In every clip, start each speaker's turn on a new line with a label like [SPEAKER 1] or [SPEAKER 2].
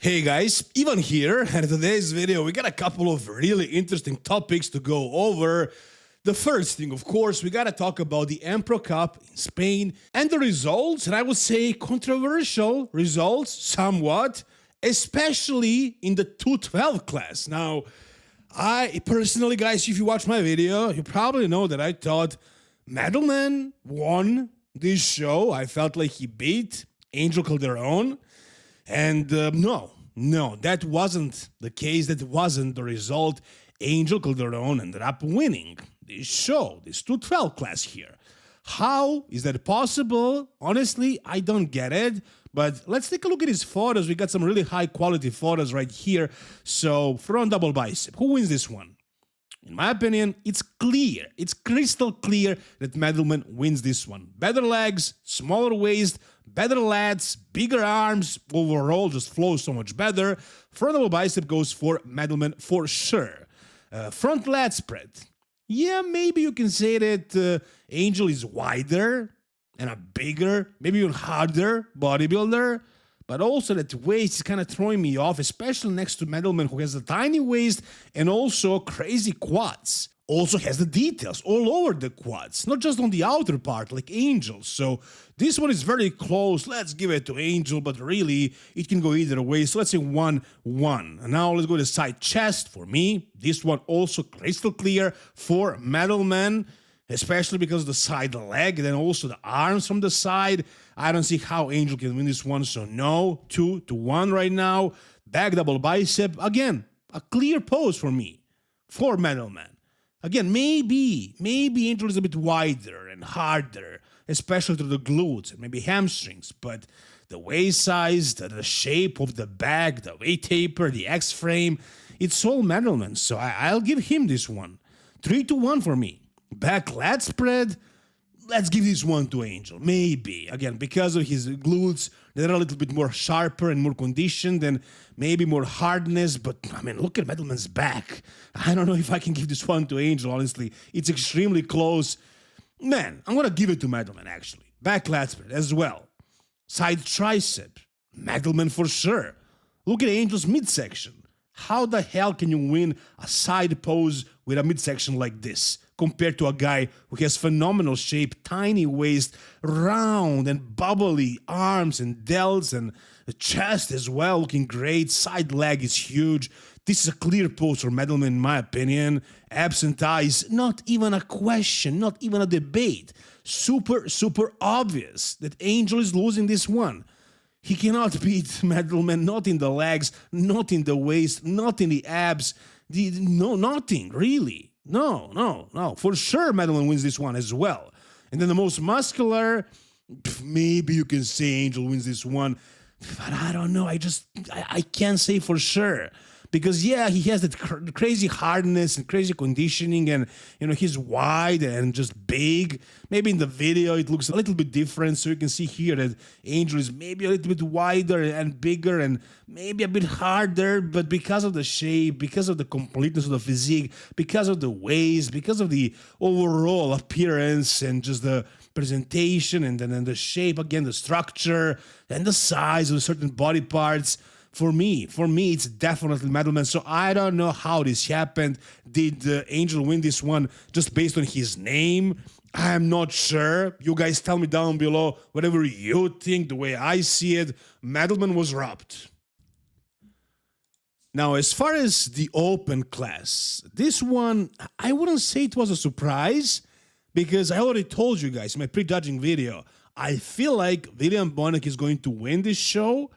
[SPEAKER 1] Hey guys, Ivan here, and in today's video we got a couple of really interesting topics to go over. The first thing, of course, we gotta talk about the Empro Cup in Spain and the results, and I would say controversial results somewhat, especially in the 212 class. Now, I personally, guys, if you watch my video, you probably know that I thought Madelman won this show. I felt like he beat Angel Calderon. And no, that wasn't the case. That wasn't the result. Angel Calderon ended up winning this show, this 212 class here. How is that possible? Honestly, I don't get it. But let's take a look at his photos. We got some really high quality photos right here. So front double bicep. Who wins this one? In my opinion, it's clear. It's crystal clear that Madelman wins this one. Better legs, smaller waist, better lats, bigger arms, overall just flows so much better. Front double bicep goes for Madelman for sure. Front lat spread. Yeah, maybe you can say that Angel is wider and a bigger, maybe even harder bodybuilder. But also that waist is kind of throwing me off, especially next to Madelman, who has a tiny waist and also crazy quads. Also has the details all over the quads, not just on the outer part like Angel. So this one is very close. Let's give it to Angel, but really it can go either way. So let's say 1-1. And now let's go to side chest for me. This one also crystal clear for Madelman, especially because of the side leg, and then also the arms from the side. I don't see how Angel can win this one, so no, 2-1 right now. Back double bicep, again, a clear pose for me, for Madelman. Again, maybe Angel is a bit wider and harder, especially to the glutes and maybe hamstrings, but the waist size, the shape of the back, the weight taper, the X-frame, it's all Madelman, so I'll give him this one. 3-1 for me. Back lat spread, let's give this one to Angel, maybe. Again, because of his glutes, they're a little bit more sharper and more conditioned and maybe more hardness, but I mean, look at Madelman's back. I don't know if I can give this one to Angel, honestly. It's extremely close. Man, I'm gonna give it to Madelman, actually. Back lat spread as well. Side tricep, Madelman for sure. Look at Angel's midsection. How the hell can you win a side pose with a midsection like this compared to a guy who has phenomenal shape, tiny waist, round and bubbly arms and delts and the chest as well, looking great. Side leg is huge. This is a clear pose for Madelman in my opinion. Abs and thighs, not even a question, not even a debate. Super obvious that Angel is losing this one. He cannot beat Madelman, not in the legs, not in the waist, not in the abs. No, nothing, really. No. For sure, Madelman wins this one as well. And then the most muscular, maybe you can say Angel wins this one. But I don't know. I can't say for sure. Because, yeah, he has that crazy hardness and crazy conditioning and, you know, he's wide and just big. Maybe in the video it looks a little bit different, so you can see here that Angel is maybe a little bit wider and bigger and maybe a bit harder, but because of the shape, because of the completeness of the physique, because of the waist, because of the overall appearance and just the presentation and then the shape, again, the structure and the size of certain body parts, For me, it's definitely Madelman. So I don't know how this happened. Did Angel win this one just based on his name? I'm not sure. You guys tell me down below whatever you think. The way I see it, Madelman was robbed. Now, as far as the open class, this one, I wouldn't say it was a surprise because I already told you guys in my prejudging video, I feel like William Bonac is going to win this show.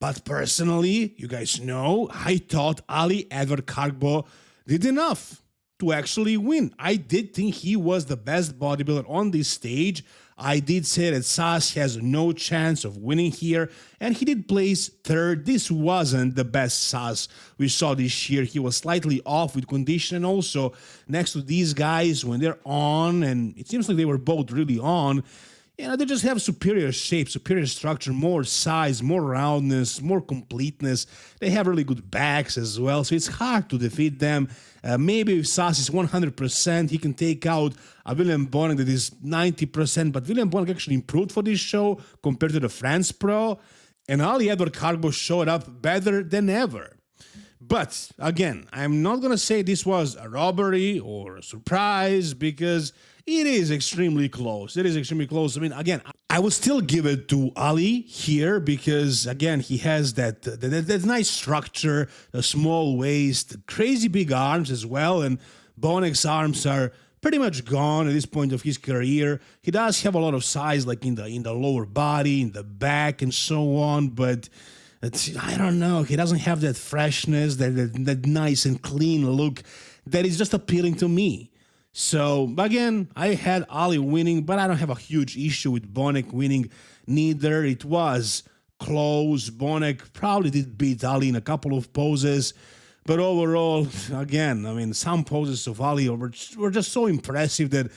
[SPEAKER 1] But personally, you guys know, I thought Ali Edward Kargbo did enough to actually win. I did think he was the best bodybuilder on this stage. I did say that Sas has no chance of winning here, and he did place third. This wasn't the best Sas we saw this year. He was slightly off with condition, and also next to these guys, when they're on, and it seems like they were both really on, you know, they just have superior shape, superior structure, more size, more roundness, more completeness. They have really good backs as well, so it's hard to defeat them. Maybe if Sas is 100%, he can take out a William Bonac that is 90%, but William Bonac actually improved for this show compared to the France Pro. And Ali Edward Carbo showed up better than ever. But again, I'm not going to say this was a robbery or a surprise because it is extremely close. It is extremely close. I mean, again, I would still give it to Ali here because, again, he has that nice structure, a small waist, crazy big arms as well. And Bonek's arms are pretty much gone at this point of his career. He does have a lot of size, like in the lower body, in the back, and so on. But I don't know. He doesn't have that freshness, that nice and clean look that is just appealing to me. So again, I had Ali winning, but I don't have a huge issue with Bonek winning neither. It was close. Bonek probably did beat Ali in a couple of poses. But overall, again, I mean, some poses of Ali were just so impressive that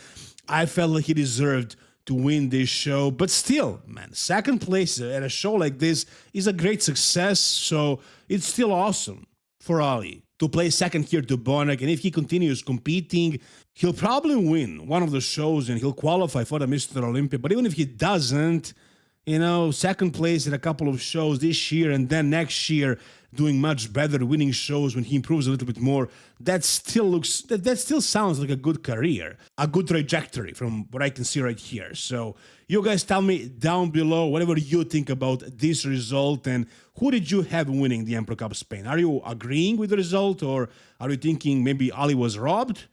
[SPEAKER 1] I felt like he deserved to win this show. But still, man, second place at a show like this is a great success. So it's still awesome for Ali to play second here to Bonek. And if he continues competing, he'll probably win one of the shows and he'll qualify for the Mr. Olympia. But even if he doesn't, you know, second place at a couple of shows this year and then next year doing much better, winning shows when he improves a little bit more, that still sounds like a good career, a good trajectory from what I can see right here. So you guys tell me down below whatever you think about this result and who did you have winning the Emperor Cup Spain? Are you agreeing with the result or are you thinking maybe Ali was robbed?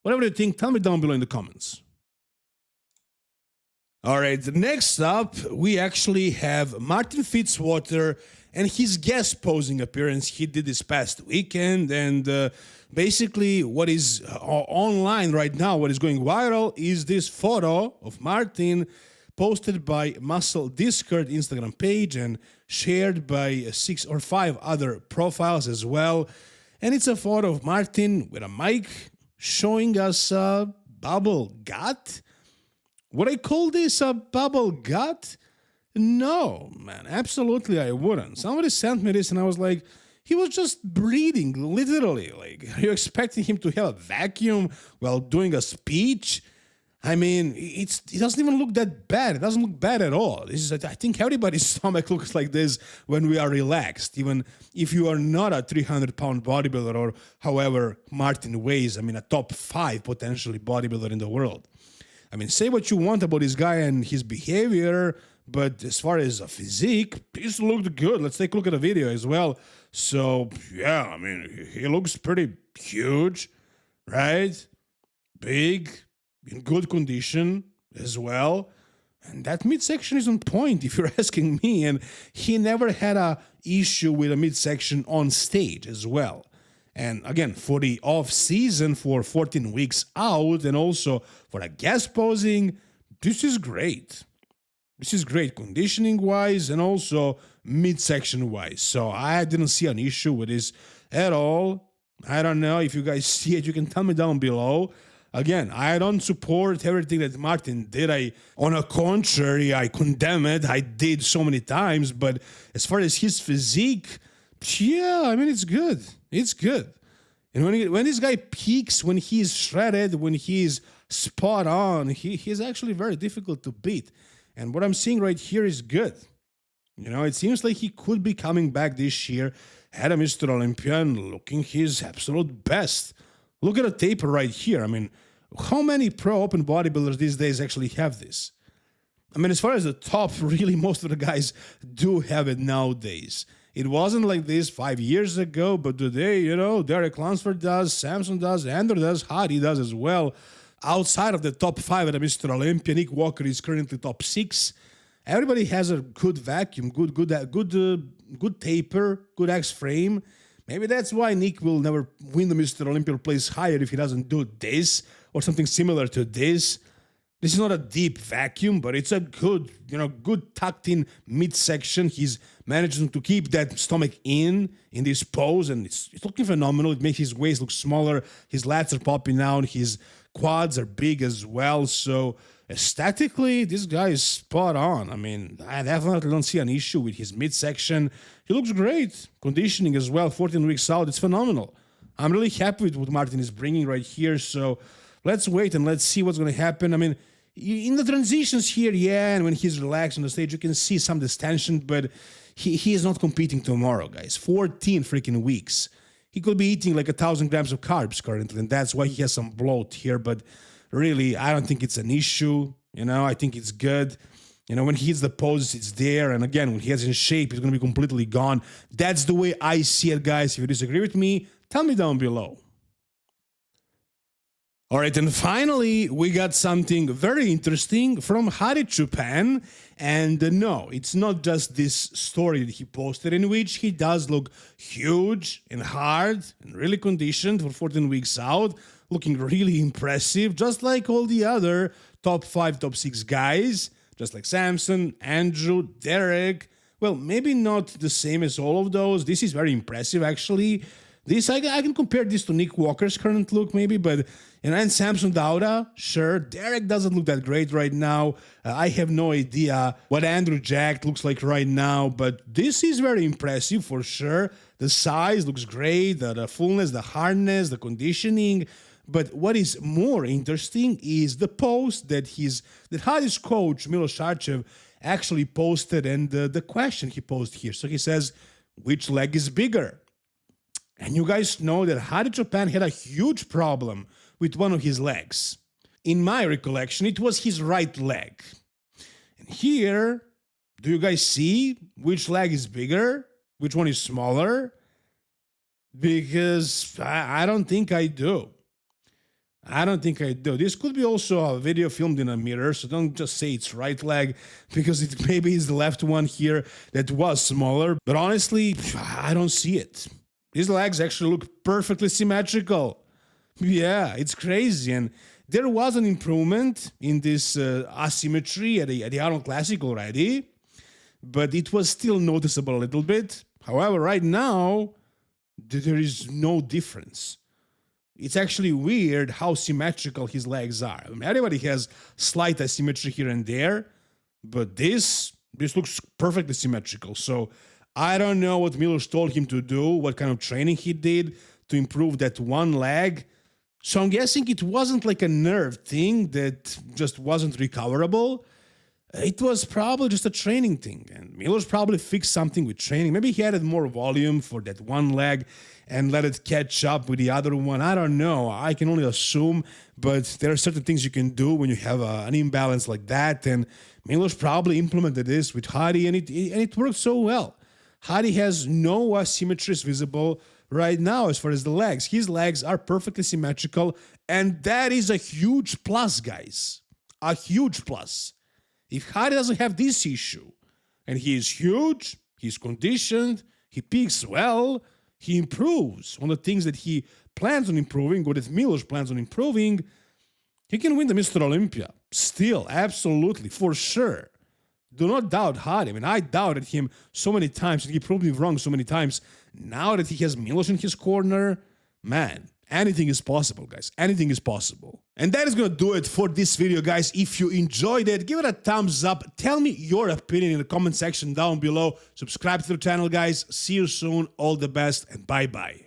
[SPEAKER 1] Whatever you think, tell me down below in the comments. All right, next up, we actually have Martin Fitzwater and his guest posing appearance he did this past weekend. And basically what is online right now, what is going viral, is this photo of Martin posted by Muscle Discord Instagram page and shared by 6 or 5 other profiles as well. And it's a photo of Martin with a mic showing us a bubble gut. Would I call this a bubble gut? No, man, absolutely I wouldn't. Somebody sent me this and I was like, he was just breathing, literally. Like, are you expecting him to have a vacuum while doing a speech? I mean, it doesn't even look that bad. It doesn't look bad at all. I think everybody's stomach looks like this when we are relaxed, even if you are not a 300-pound bodybuilder or however Martin weighs. I mean, a top 5 potentially bodybuilder in the world. I mean, say what you want about this guy and his behavior, but as far as a physique, this looked good. Let's take a look at the video as well. So, yeah, I mean, he looks pretty huge, right? Big, in good condition as well. And that midsection is on point, if you're asking me. And he never had a issue with a midsection on stage as well. And again, for the off season, for 14 weeks out, and also for a guest posing, this is great. This is great conditioning-wise and also midsection-wise. So I didn't see an issue with this at all. I don't know if you guys see it. You can tell me down below. Again, I don't support everything that Martin did. On the contrary, I condemn it. I did so many times. But as far as his physique, yeah, I mean, it's good. It's good. And when this guy peaks, when he's shredded, when he's spot on, he's actually very difficult to beat. And what I'm seeing right here is good. You know, it seems like he could be coming back this year, had a Mr. Olympia and looking his absolute best. Look at the taper right here. I mean, how many pro open bodybuilders these days actually have this? I mean, as far as the top, really, most of the guys do have it nowadays. It wasn't like this 5 years ago, but today, you know, Derek Lunsford does, Samson does, Andrew does, Hadi does as well. Outside of the top 5 at Mr. Olympia, Nick Walker is currently top 6. Everybody has a good vacuum, good taper, good X frame. Maybe that's why Nick will never win the Mr. Olympia or place higher if he doesn't do this or something similar to this. This is not a deep vacuum, but it's a good, good tucked in midsection. He's managing to keep that stomach in this pose, and it's looking phenomenal. It makes his waist look smaller. His lats are popping out. His quads are big as well. So aesthetically, this guy is spot on. I mean, I definitely don't see an issue with his midsection. He looks great. Conditioning as well, 14 weeks out. It's phenomenal. I'm really happy with what Martin is bringing right here. So let's wait and let's see what's going to happen. I mean, in the transitions here, yeah, and when he's relaxed on the stage, you can see some distension, but he is not competing tomorrow, guys. 14 freaking weeks. He could be eating like 1,000 grams of carbs currently, and that's why he has some bloat here. But really, I don't think it's an issue. I think it's good. When he hits the poses, it's there. And again, when he has in shape, he's going to be completely gone. That's the way I see it, guys. If you disagree with me, tell me down below. All right, and finally, we got something very interesting from Hadi Choopan. And no, it's not just this story that he posted in which he does look huge and hard and really conditioned for 14 weeks out, looking really impressive, just like all the other top 5, top 6 guys, just like Samson, Andrew, Derek. Well, maybe not the same as all of those. This is very impressive, actually. I can compare this to Nick Walker's current look, maybe, but and Samson Dauda, sure. Derek doesn't look that great right now. I have no idea what Andrew Jack looks like right now, but this is very impressive for sure. The size looks great, the fullness, the hardness, the conditioning. But what is more interesting is the post that Hadi's coach Milos Sarcev actually posted, and the question he posed here. So he says, "Which leg is bigger?" And you guys know that Hadi Choopan had a huge problem with one of his legs. In my recollection, it was his right leg. And here, do you guys see which leg is bigger? Which one is smaller? Because I don't think I do. I don't think I do. This could be also a video filmed in a mirror, so don't just say it's right leg, because it maybe is the left one here that was smaller. But honestly, I don't see it. These legs actually look perfectly symmetrical. Yeah, it's crazy. And there was an improvement in this asymmetry at the Arnold Classic already, but it was still noticeable a little bit. However, right now, there is no difference. It's actually weird how symmetrical his legs are. I mean, everybody has slight asymmetry here and there, but this looks perfectly symmetrical. So I don't know what Milos told him to do, what kind of training he did to improve that one leg. So I'm guessing it wasn't like a nerve thing that just wasn't recoverable. It was probably just a training thing, and Milos probably fixed something with training. Maybe he added more volume for that one leg and let it catch up with the other one. I don't know. I can only assume, but there are certain things you can do when you have an imbalance like that, and Milos probably implemented this with Hadi, and it worked so well. Hadi has no asymmetries visible right now as far as the legs. His legs are perfectly symmetrical, and that is a huge plus, guys. A huge plus. If Hadi doesn't have this issue, and he is huge, he's conditioned, he peaks well, he improves on the things that he plans on improving, or that Milos plans on improving, he can win the Mr. Olympia. Still, absolutely, for sure. Do not doubt Hadi. I mean, I doubted him so many times, and he proved me wrong so many times. Now that he has Milos in his corner, man, anything is possible, guys. Anything is possible. And that is going to do it for this video, guys. If you enjoyed it, give it a thumbs up. Tell me your opinion in the comment section down below. Subscribe to the channel, guys. See you soon. All the best, and bye-bye.